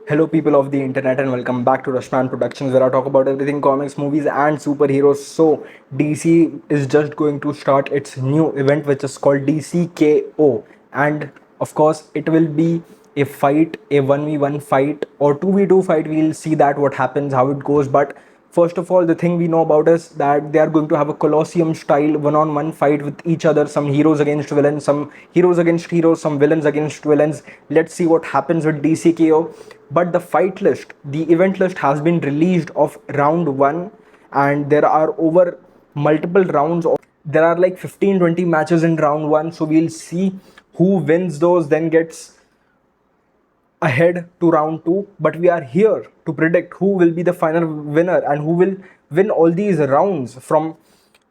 Hello, people of the internet, and welcome back to Rashman Productions, where I talk about everything comics, movies, and superheroes. So, DC is just going to start its new event, which is called DC K.O. And of course, it will be a fight, a 1v1 fight, or 2v2 fight. We'll see that what happens, how it goes. But first of all, the thing we know about is that they are going to have a Colosseum style one-on-one fight with each other, some heroes against villains, some heroes against heroes, some villains against villains. Let's see what happens with DCKO. But the fight list, the event list has been released of round 1, and there are over multiple rounds. There are like 15-20 matches in round 1, so we'll see who wins those, then gets ahead to round 2. But we are here to predict who will be the final winner and who will win all these rounds from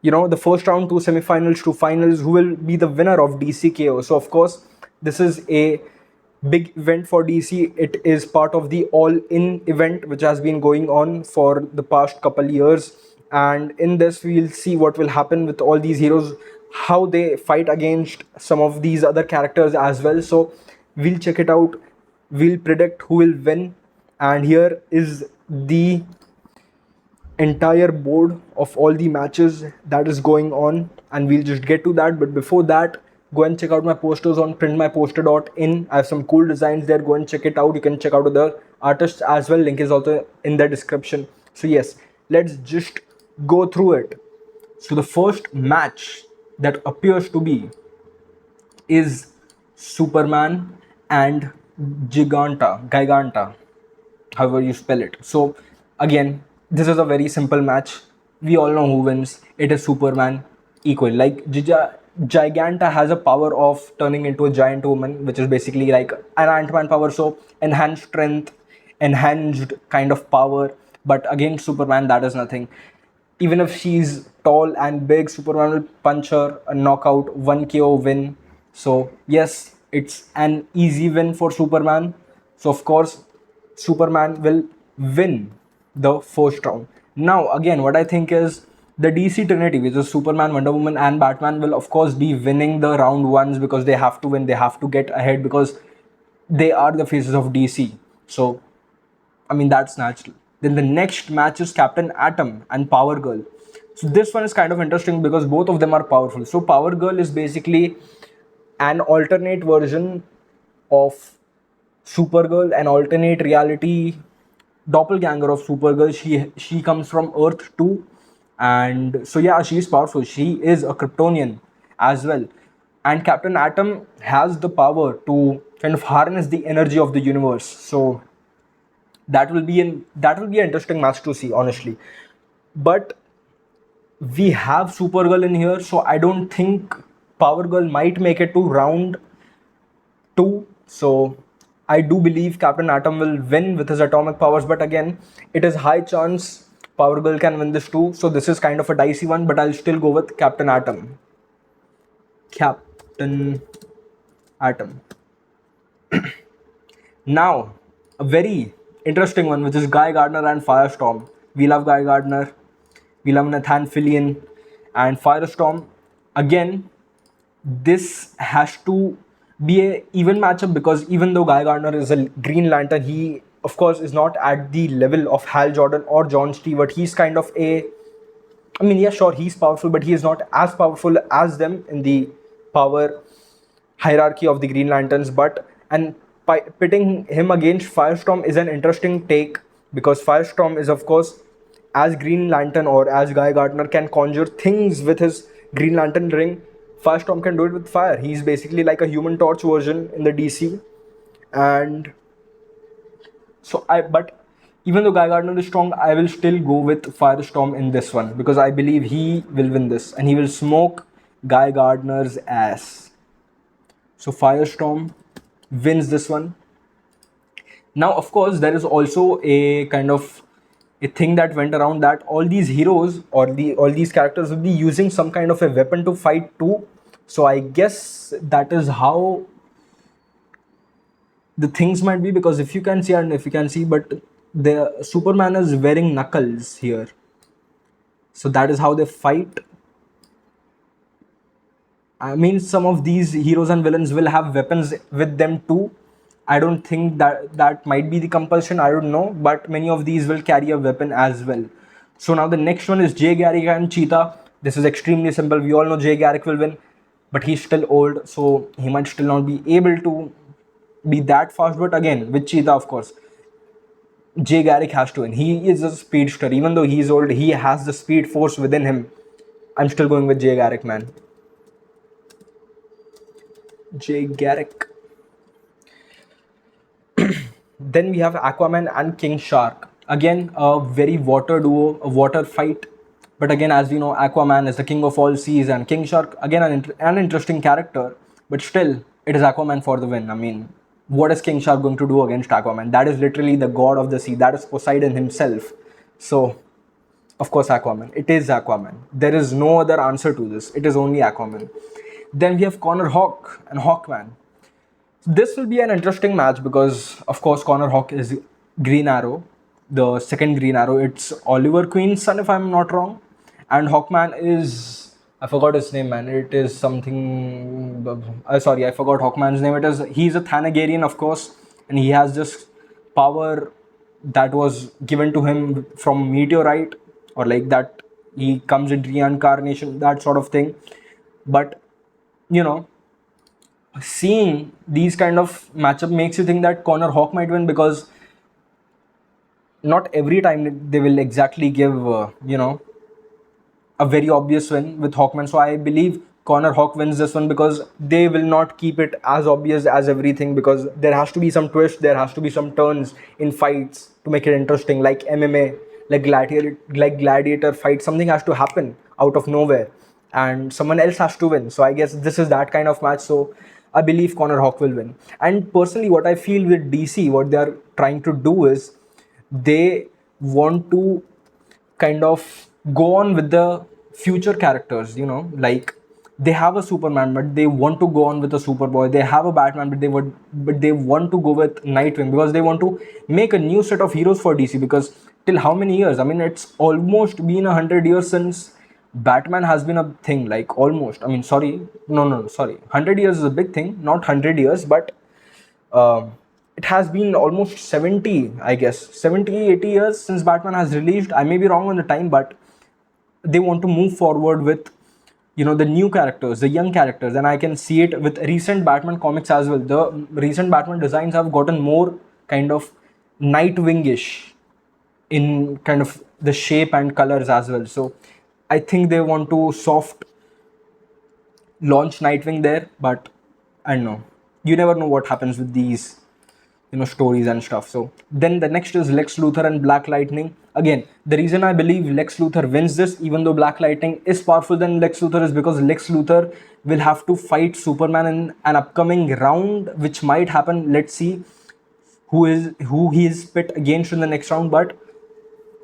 the first round to semifinals to finals, who will be the winner of DCKO. So of course, this is a big event for DC. It is part of the all in event which has been going on for the past couple years, and in this we'll see what will happen with all these heroes, how they fight against some of these other characters as well. So we'll check it out, we'll predict who will win, and here is the entire board of all the matches that is going on, and we'll just get to that. But before that, go and check out my posters on printmyposter.in. I have some cool designs there. Go and check it out. You can check out other artists as well. Link is also in the description. So yes, let's just go through it. So the first match that appears to be is Superman and Giganta, however you spell it. So again, this is a very simple match. We all know who wins. It is Superman equal. Like Giganta has a power of turning into a giant woman, which is basically like an Ant-Man power. So enhanced strength, enhanced kind of power. But against Superman, that is nothing. Even if she's tall and big, Superman will punch her, a knockout, 1 KO win. So yes, it's an easy win for Superman. So of course, Superman will win the first round. Now again, what I think is the DC Trinity, which is Superman, Wonder Woman, and Batman, will of course be winning the round ones because they have to win. They have to get ahead because they are the faces of DC. So I mean, that's natural. Then the next match is Captain Atom and Power Girl. So this one is kind of interesting because both of them are powerful. So Power Girl is basically an alternate version of Supergirl, an alternate reality doppelganger of Supergirl. She comes from Earth too, and so yeah, she is powerful. She is a Kryptonian as well, and Captain Atom has the power to kind of harness the energy of the universe. So that will be an interesting match to see, honestly. But we have Supergirl in here, so I don't think Power Girl might make it to round 2. So I do believe Captain Atom will win with his atomic powers, but again, it is high chance Power Girl can win this too. So this is kind of a dicey one, but I'll still go with Captain Atom. Captain Atom. Now, a very interesting one, which is Guy Gardner and Firestorm. We love Guy Gardner, we love Nathan Fillion, and Firestorm. Again, this has to be a even matchup because even though Guy Gardner is a Green Lantern, he of course is not at the level of Hal Jordan or John Stewart. He's kind of I mean, yeah, sure, he's powerful, but he is not as powerful as them in the power hierarchy of the Green Lanterns. But and pitting him against Firestorm is an interesting take because Firestorm is, of course, as Green Lantern or as Guy Gardner can conjure things with his Green Lantern ring. Firestorm can do it with fire. He's basically like a Human Torch version in the DC, and but even though Guy Gardner is strong, I will still go with Firestorm in this one because I believe he will win this and he will smoke Guy Gardner's ass. So Firestorm wins this one. Now, of course, there is also a kind of a thing that went around that all these heroes or all these characters will be using some kind of a weapon to fight too. So I guess that is how the things might be, because if you can see, and if you can see, but the Superman is wearing knuckles here. So that is how they fight. I mean, some of these heroes and villains will have weapons with them too. I don't think that might be the compulsion. I don't know, but many of these will carry a weapon as well. So now the next one is Jay Garrick and Cheetah. This is extremely simple. We all know Jay Garrick will win, but he's still old, so he might still not be able to be that fast. But again, with Cheetah, of course, Jay Garrick has to win. He is a speedster. Even though he's old, he has the speed force within him. I'm still going with Jay Garrick, man. Jay Garrick. Then we have Aquaman and King Shark. Again, a very water duo, a water fight. But again, as we know, Aquaman is the king of all seas, and King Shark, again, an interesting character. But still, it is Aquaman for the win. I mean, what is King Shark going to do against Aquaman? That is literally the god of the sea. That is Poseidon himself. So, of course, Aquaman. It is Aquaman. There is no other answer to this. It is only Aquaman. Then we have Connor Hawk and Hawkman. This will be an interesting match because, of course, Connor Hawk is Green Arrow, the second Green Arrow. It's Oliver Queen's son, if I'm not wrong. And Hawkman is. I forgot his name, man. It is something. Sorry, I forgot Hawkman's name. He's a Thanagarian, of course, and he has this power that was given to him from meteorite, or like that he comes in reincarnation, that sort of thing. But you know, seeing these kind of matchup makes you think that Connor Hawk might win because not every time they will exactly give a very obvious win with Hawkman. So I believe Connor Hawk wins this one because they will not keep it as obvious as everything, because there has to be some twist, there has to be some turns in fights to make it interesting, like MMA, like gladiator fight. Something has to happen out of nowhere and someone else has to win. So I guess this is that kind of match. So I believe Connor Hawk will win. And personally, what I feel with DC, what they are trying to do is they want to kind of go on with the future characters, like they have a Superman, but they want to go on with a Superboy. They have a Batman, but they want to go with Nightwing because they want to make a new set of heroes for DC. Because till how many years? I mean, it's almost been 100 years since Batman has been a thing. Like almost. I mean, sorry, no, sorry. 100 years is a big thing, not 100 years, but um, it has been almost 70, I guess, 70, 80 years since Batman has released. I may be wrong on the time, but they want to move forward with the new characters, the young characters. And I can see it with recent Batman comics as well. The recent Batman designs have gotten more kind of Nightwingish in kind of the shape and colors as well. So I think they want to soft launch Nightwing there, but I don't know. You never know what happens with these, stories and stuff. So then the next is Lex Luthor and Black Lightning. Again, the reason I believe Lex Luthor wins this, even though Black Lightning is powerful than Lex Luthor, is because Lex Luthor will have to fight Superman in an upcoming round, which might happen. Let's see who he is pit against in the next round. But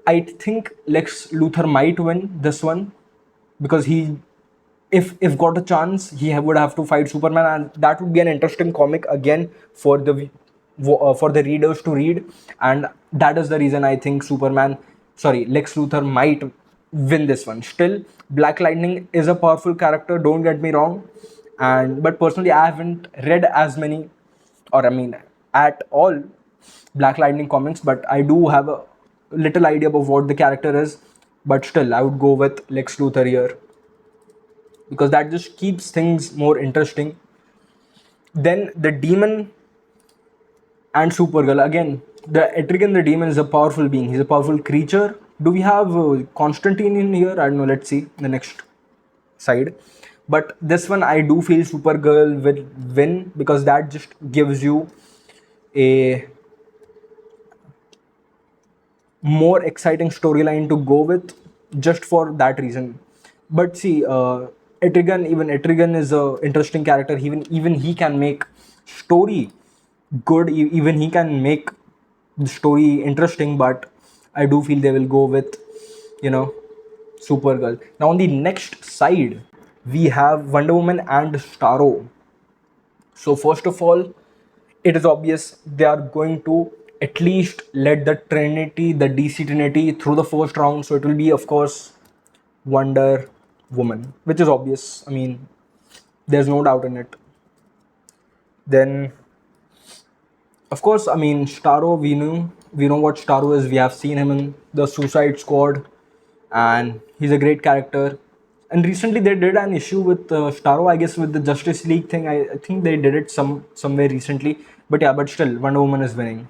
I think Lex Luthor might win this one because if got a chance, he would have to fight Superman, and that would be an interesting comic again for the readers to read. And that is the reason I think Lex Luthor might win this one. Still, Black Lightning is a powerful character. Don't get me wrong, but personally, I haven't read as many, or I mean, at all Black Lightning comics, but I do have a little idea of what the character is. But still, I would go with Lex Luthor here because that just keeps things more interesting. Then the Demon and Supergirl. Again, the Etrigan the Demon is a powerful being. He's a powerful creature. Do we have Constantine in here? I don't know. Let's see the next side. But this one, I do feel Supergirl will win because that just gives you a more exciting storyline to go with, just for that reason. But see, Etrigan is a interesting character. Even he can make story good. Even he can make the story interesting. But I do feel they will go with you know Supergirl. Now on the next side, we have Wonder Woman and Starro. So first of all, it is obvious they are going to at least let the Trinity, the DC Trinity, through the first round. So it will be, of course, Wonder Woman, which is obvious. I mean, there's no doubt in it. Then Of course, I mean Starro. We know what Starro is. We have seen him in the Suicide Squad, and he's a great character. And recently they did an issue with Starro, I guess, with the Justice League thing. I think they did it somewhere recently. But yeah, but still, Wonder Woman is winning,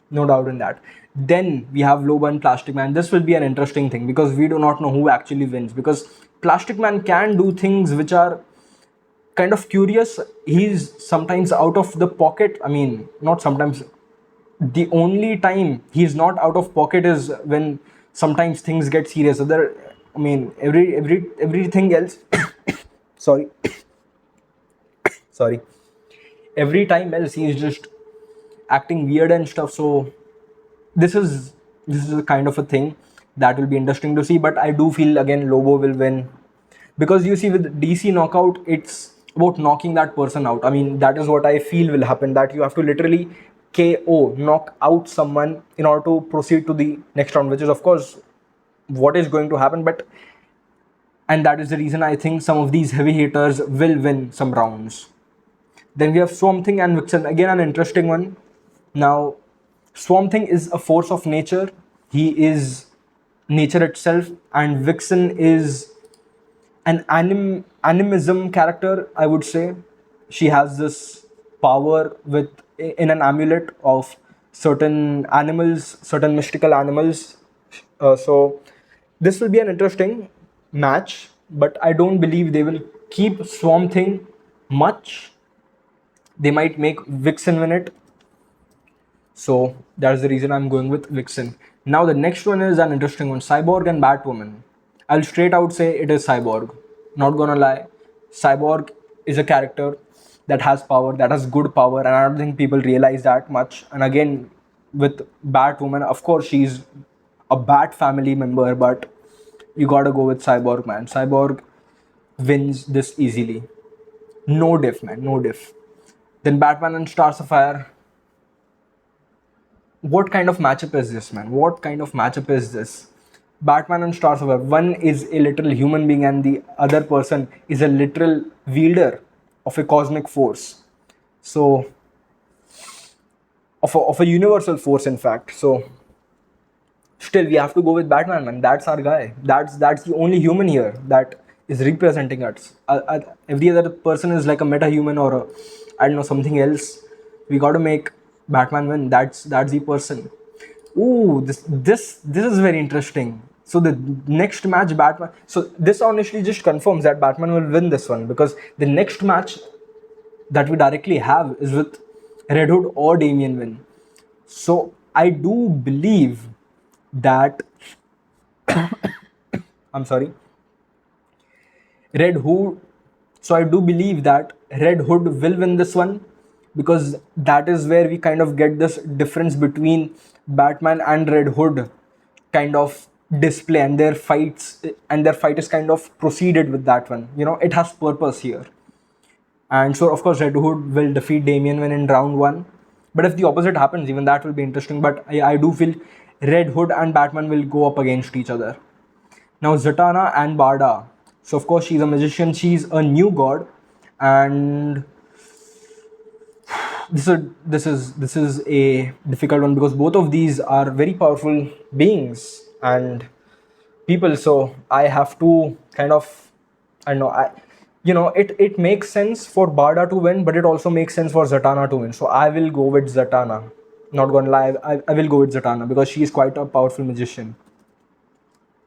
no doubt in that. Then we have Lobo and Plastic Man. This will be an interesting thing because we do not know who actually wins. Because Plastic Man can do things which are kind of curious. He's sometimes out of the pocket. I mean, not sometimes. The only time he's not out of pocket is when sometimes things get serious. Other, I mean, everything else. Sorry, sorry. Every time else he's just acting weird and stuff. So this is this is a kind of a thing that will be interesting to see. But I do feel again Lobo will win because you see with DC knockout, it's about knocking that person out. I mean, that is what I feel will happen. That you have to literally KO, knock out someone in order to proceed to the next round, which is of course what is going to happen. But and that is the reason I think some of these heavy hitters will win some rounds. Then we have Swamp Thing and Vixen. Again, an interesting one. Now, Swamp Thing is a force of nature. He is nature itself, and Vixen is an animism character, I would say. She has this power with in an amulet of certain animals, certain mystical animals. So this will be an interesting match, but I don't believe they will keep Swamp Thing much. They might make Vixen win it. So that's the reason I'm going with Vixen. Now the next one is an interesting one: Cyborg and Batwoman. I'll straight out say it is Cyborg. Not gonna lie, Cyborg is a character that has power, that has good power, and I don't think people realize that much. And again, with Batwoman, of course she's a Bat family member, but you gotta go with Cyborg, man. Cyborg wins this easily. No diff, man. No diff. Then Batman and Star Sapphire. What kind of matchup is this, man? What kind of matchup is this? Batman and Star Sapphire. One is a literal human being, and the other person is a literal wielder of a cosmic force. So, of a universal force, in fact. So, still, we have to go with Batman, man. That's our guy. That's the only human here that is representing us. Every other person is like a meta human or a, I don't know, something else. We got to make Batman win. That's the person. Ooh, this is very interesting. So the next match, Batman. So this honestly just confirms that Batman will win this one because the next match that we directly have is with Red Hood or Damian Wynn. So I do believe that I'm sorry, Red Hood. So I do believe that Red Hood will win this one because that is where we kind of get this difference between Batman and Red Hood kind of display, and their fights, and their fight is kind of proceeded with that one. You know, it has purpose here. And so of course Red Hood will defeat Damian Wynn in round one. But if the opposite happens, even that will be interesting. But I do feel Red Hood and Batman will go up against each other. Now Zatanna and Barda. So of course she's a magician, she's a new god, and this is a difficult one because both of these are very powerful beings and people. So I have to kind of, I don't know, it makes sense for Barda to win, but it also makes sense for Zatanna to win. So I will go with Zatanna. Not gonna lie, I will go with Zatanna because she is quite a powerful magician.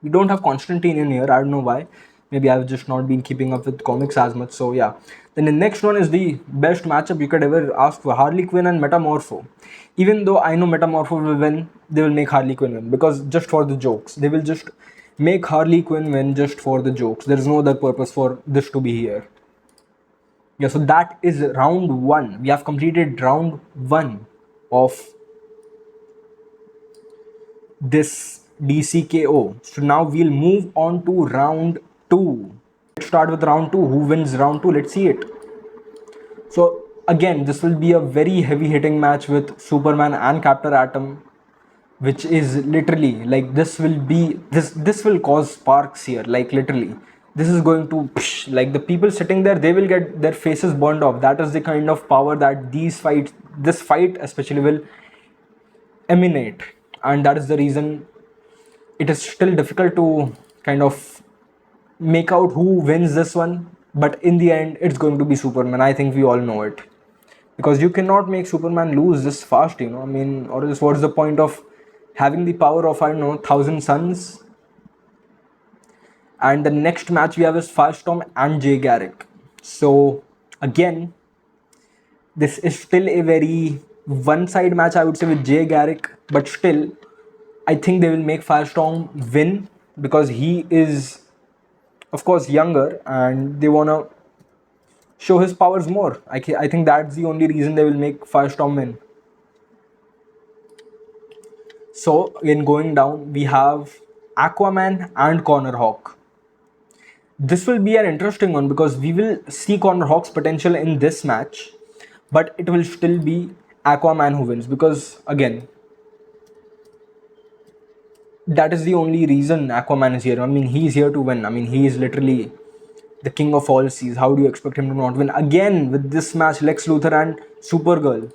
We don't have Constantine in here. I don't know why. Maybe I've just not been keeping up with comics as much. So yeah. Then the next one is the best matchup you could ever ask for: Harley Quinn and Metamorpho. Even though I know Metamorpho will win, they will make Harley Quinn win because just for the jokes. They will just make Harley Quinn win just for the jokes. There is no other purpose for this to be here. Yeah, so that is round one. We have completed round one of this DC K.O. So now we'll move on to round two. Let's start with round two. Who wins round two? Let's see it. So again, this will be a very heavy hitting match with Superman and Captain Atom, which is literally like this will be this will cause sparks here, like literally. this is going to like the people sitting there, they will get their faces burned off. That is the kind of power that this fight especially will emanate, and that is the reason it is still difficult to kind of make out who wins this one. But in the end, it's going to be Superman. I think we all know it, because you cannot make Superman lose this fast. I mean, or else what's the point of having the power of, I don't know, thousand suns? And the next match we have is Firestorm and Jay Garrick. So again, this is still a very one-side match, I would say, with Jay Garrick, but still, I think they will make Firestorm win because he is, of course, younger and they wanna show his powers more. I think that's the only reason they will make Firestorm win. So again, going down, we have Aquaman and Connor Hawk. This will be an interesting one because we will see Connor Hawk's potential in this match, but it will still be Aquaman who wins because, again, that is the only reason Aquaman is here. I mean, he's here to win. I mean, he is literally the king of all seas. How do you expect him to not win? Again, with this match, Lex Luthor and Supergirl.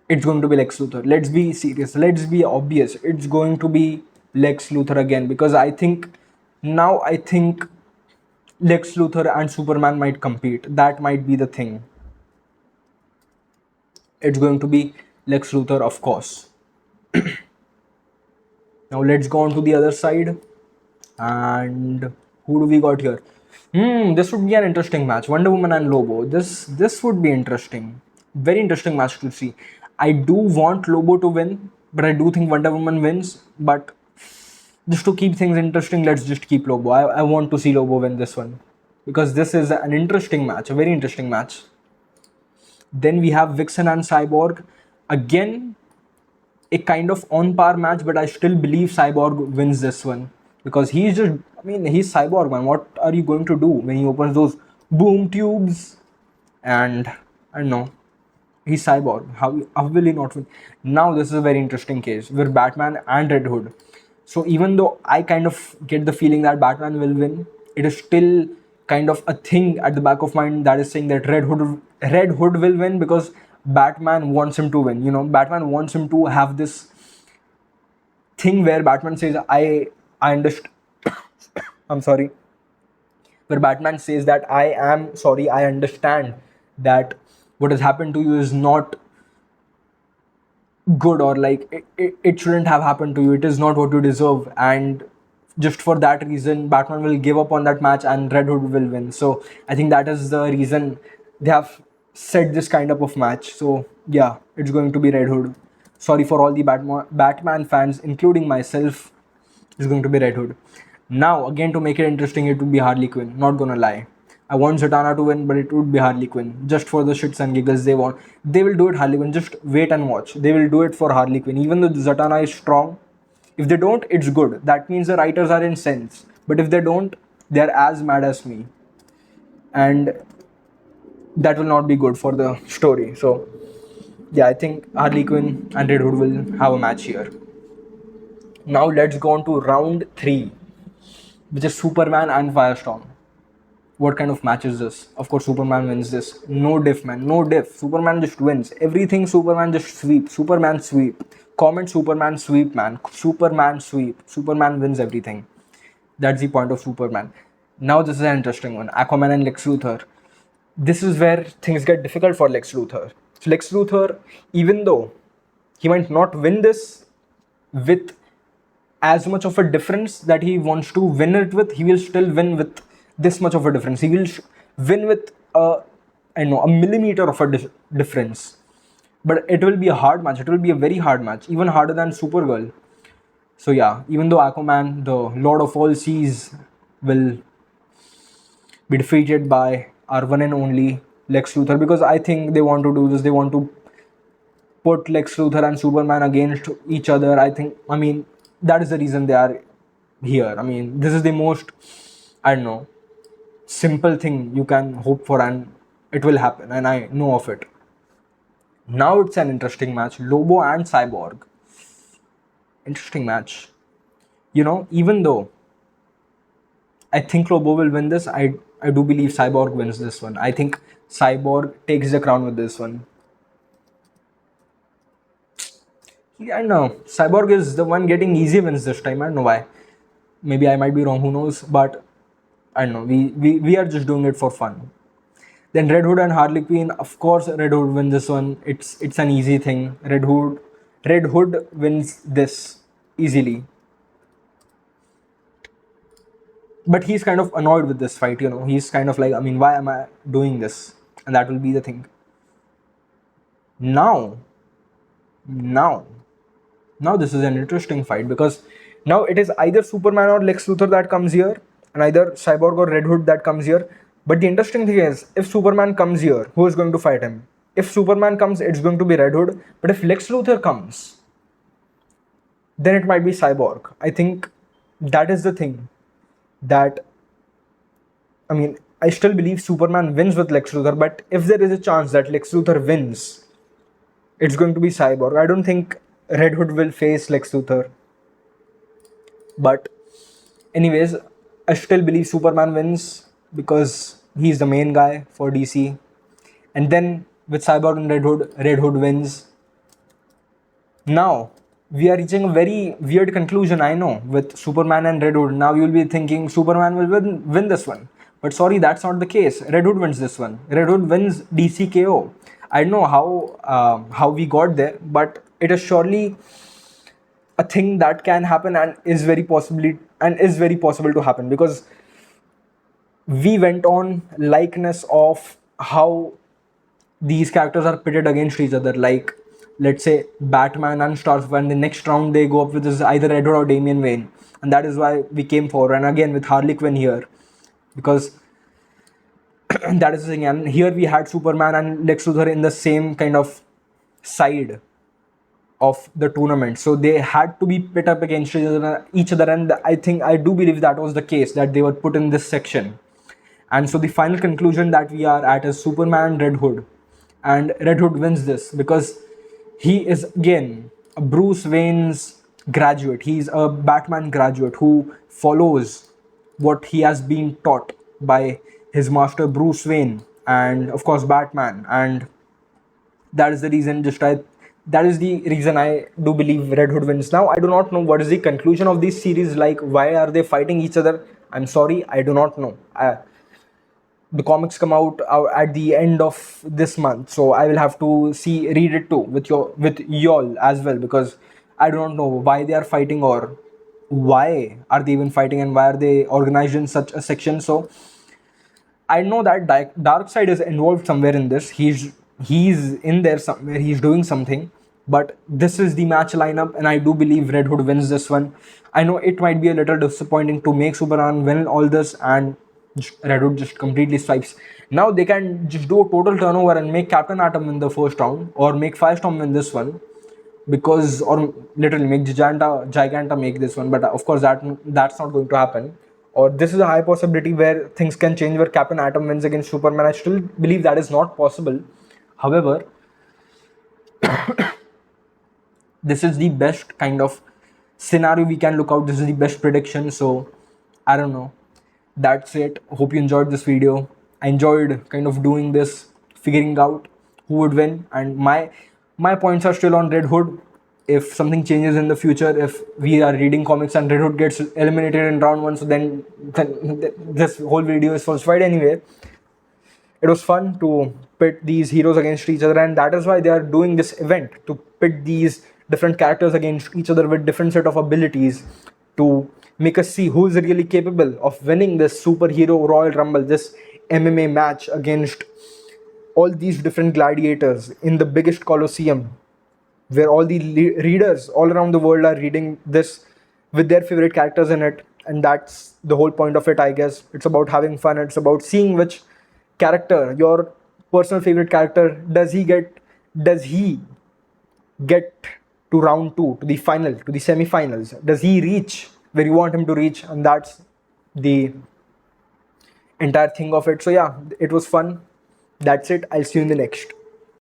It's going to be Lex Luthor. Let's be serious. Let's be obvious. It's going to be Lex Luthor again because I think Lex Luthor and Superman might compete. That might be the thing. It's going to be Lex Luthor, of course. Now let's go on to the other side. And who do we got here? This would be an interesting match. Wonder Woman and Lobo. This would be interesting. Very interesting match to see. I do want Lobo to win, but I do think Wonder Woman wins. But just to keep things interesting, let's just keep Lobo. I want to see Lobo win this one because this is an interesting match, a very interesting match. Then we have Vixen and Cyborg. Again, a kind of on par match, but I still believe Cyborg wins this one because he's Cyborg, man. What are you going to do when he opens those boom tubes? And I don't know, he's Cyborg. How will he not win? Now, this is a very interesting case where Batman and Red Hood. So, even though I kind of get the feeling that Batman will win, it is still kind of a thing at the back of mind that is saying that Red Hood will win because Batman wants him to win. Batman wants him to have this thing where Batman says, I understand. I'm sorry. Where Batman says that I am sorry, I understand that what has happened to you is not good, or like it shouldn't have happened to you. It is not what you deserve. And just for that reason, Batman will give up on that match and Red Hood will win. So I think that is the reason they have set this kind of match. So yeah, it's going to be Red Hood. Sorry for all the Batman fans, including myself. It's going to be Red Hood. Now, again, to make it interesting, it would be Harley Quinn. Not gonna lie. I want Zatanna to win, but it would be Harley Quinn. Just for the shits and giggles they want. They will do it, Harley Quinn. Just wait and watch. They will do it for Harley Quinn. Even though Zatanna is strong, if they don't, it's good. That means the writers are in sense. But if they don't, they're as mad as me. And that will not be good for the story. So, yeah, I think Harley Quinn and Red Hood will have a match here. Now, let's go on to round 3, which is Superman and Firestorm. What kind of match is this? Of course, Superman wins this. No diff, man. No diff. Superman just wins. Everything Superman just sweep. Superman sweep. Comment Superman sweep, man. Superman sweep. Superman wins everything. That's the point of Superman. Now, this is an interesting one. Aquaman and Lex Luthor. This is where things get difficult for Lex Luthor. So, Lex Luthor, even though he might not win this with as much of a difference that he wants to win it with, he will still win with this much of a difference. He will win with a millimeter of a difference. But it will be a hard match. It will be a very hard match, even harder than Supergirl. So yeah, even though Aquaman, the Lord of all seas, will be defeated by our one and only Lex Luthor, because I think they want to do this. They want to put Lex Luthor and Superman against each other. I mean, that is the reason they are here. I mean, this is the most, I don't know, simple thing you can hope for, and it will happen, and I know of it. Now it's an interesting match. Lobo and Cyborg. Interesting match. Even though I think Lobo will win this. I do believe Cyborg wins this one. I think Cyborg takes the crown with this one. Yeah, I know Cyborg is the one getting easy wins this time. I don't know why. Maybe I might be wrong. Who knows? But I don't know. We are just doing it for fun. Then Red Hood and Harley Quinn. Of course, Red Hood wins this one. It's an easy thing. Red Hood wins this easily. But he's kind of annoyed with this fight. He's kind of like, I mean, why am I doing this? And that will be the thing. Now, now, now this is an interesting fight because now it is either Superman or Lex Luthor that comes here, and either Cyborg or Red Hood that comes here. But the interesting thing is, if Superman comes here, who is going to fight him? If Superman comes, it's going to be Red Hood. But if Lex Luthor comes, then it might be Cyborg. I think that is the thing that, I mean, I still believe Superman wins with Lex Luthor, but if there is a chance that Lex Luthor wins, it's going to be Cyborg. I don't think Red Hood will face Lex Luthor. But, anyways, I still believe Superman wins because he's the main guy for DC. And then with Cyborg and Red Hood wins. Now, we are reaching a very weird conclusion, I know, with Superman and Red Hood. Now, you'll be thinking Superman will win this one. But sorry, that's not the case. Red Hood wins this one. Red Hood wins DC K.O. I don't know how we got there, but it is surely a thing that can happen and is very possible to happen because we went on likeness of how these characters are pitted against each other. Like, let's say Batman and Starfire, and the next round they go up with is either Red Hood or Damian Wayne, and that is why we came for. And again with Harley Quinn here, because that is the thing. And here we had Superman and Lex Luthor in the same kind of side of the tournament, so they had to be pit up against each other. And I do believe that was the case, that they were put in this section. And so the final conclusion that we are at is Superman and Red Hood. And Red Hood wins this because he is again a Bruce Wayne's graduate. He's a Batman graduate who follows what he has been taught by his master Bruce Wayne and of course Batman. And that is the reason I do believe Red Hood wins. Now, I do not know what is the conclusion of this series. Like, why are they fighting each other? I'm sorry, I do not know. The comics come out at the end of this month, so I will have to read it too with y'all as well, because I do not know why they are fighting, or why are they even fighting, and why are they organized in such a section. So I know that Darkseid is involved somewhere in this. He's in there somewhere. He's doing something. But this is the match lineup, and I do believe Red Hood wins this one. I know it might be a little disappointing to make Superman win all this, and Red Hood just completely swipes. Now they can just do a total turnover and make Captain Atom in the first round, or make Firestorm win this one, because, or literally make Giganta make this one. But of course that's not going to happen. Or this is a high possibility where things can change, where Captain Atom wins against Superman. I still believe that is not possible. However, this is the best kind of scenario we can look out. This is the best prediction. So I don't know. That's it. Hope you enjoyed this video. I enjoyed kind of doing this, figuring out who would win, and my points are still on Red Hood. If something changes in the future, if we are reading comics and Red Hood gets eliminated in round 1, so then this whole video is falsified anyway. It was fun to pit these heroes against each other, and that is why they are doing this event, to pit these different characters against each other with different set of abilities, to make us see who is really capable of winning this superhero Royal Rumble, this MMA match against all these different gladiators in the biggest coliseum, where all the readers all around the world are reading this with their favorite characters in it. And that's the whole point of it, I guess. It's about having fun. It's about seeing which character, your personal favorite character, does he get to round 2, to the final, to the semi-finals? Does he reach where you want him to reach? And that's the entire thing of it. So yeah, it was fun. That's it. I'll see you in the next.